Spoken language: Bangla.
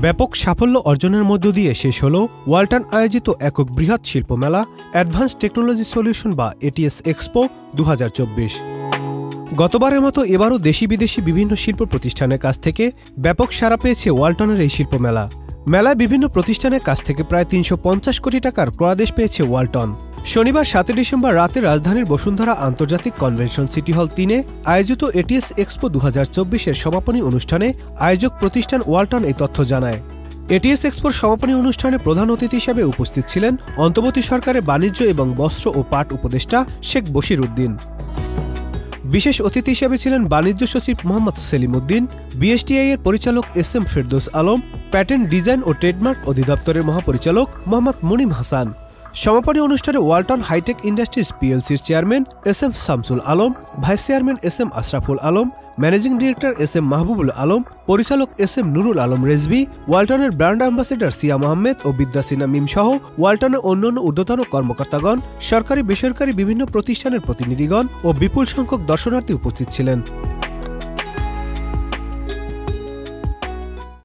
ব্যাপক সাফল্য অর্জনের মধ্য দিয়ে শেষ হল ওয়ালটন আয়োজিত একক বৃহৎ শিল্পমেলা অ্যাডভান্স টেকনোলজি সলিউশন বা এটিএস এক্সপো 2024। গতবারের মতো এবারও দেশি বিদেশি বিভিন্ন শিল্প প্রতিষ্ঠানের কাছ থেকে ব্যাপক সাড়া পেয়েছে ওয়ালটনের এই শিল্পমেলা। মেলায় বিভিন্ন প্রতিষ্ঠানের কাছ থেকে প্রায় 350 কোটি টাকার ক্রয়াদেশ পেয়েছে ওয়ালটন। শনিবার 7 ডিসেম্বর রাতে রাজধানীর বসুন্ধরা আন্তর্জাতিক কনভেনশন সিটি হল 3-এ আয়োজিত এটিএস এক্সপো 2024-এর সমাপনী অনুষ্ঠানে আয়োজক প্রতিষ্ঠান ওয়ালটন এই তথ্য জানায়। এটিএস এক্সপোর সমাপনী অনুষ্ঠানে প্রধান অতিথি হিসেবে উপস্থিত ছিলেন অন্তর্বর্তী সরকারের বাণিজ্য এবং বস্ত্র ও পাট উপদেষ্টা শেখ বশির উদ্দিন। বিশেষ অতিথি হিসেবে ছিলেন বাণিজ্য সচিব মোহাম্মদ সেলিম উদ্দিন, বিএসটিআই এর পরিচালক S M. Ferdous Alam, patent design ও ট্রেডমার্ক অধিদপ্তরের মহাপরিচালক মোহাম্মদ মুনিম হাসান। সমাপনী অনুষ্ঠানে ওয়ালটন হাইটেক ইন্ডাস্ট্রিজ পিএলসির chairman S M. Shamsul Alam, vice chairman S M. Ashraful Alam, managing director S M. Mahbubul Alam, পরিচালক এস.এম. নুরুল আলম রেজভি, ওয়ালটনের ব্র্যান্ড অ্যাম্বাসেডর সিয়াম আহমেদ ও বিদ্যাসিনা মিম সহ ওয়ালটনের অন্যান্য ঊর্ধ্বতন কর্মকর্তাগণ, সরকারি বেসরকারি বিভিন্ন প্রতিষ্ঠানের প্রতিনিধিগণ ও বিপুল সংখ্যক দর্শনার্থী উপস্থিত ছিলেন।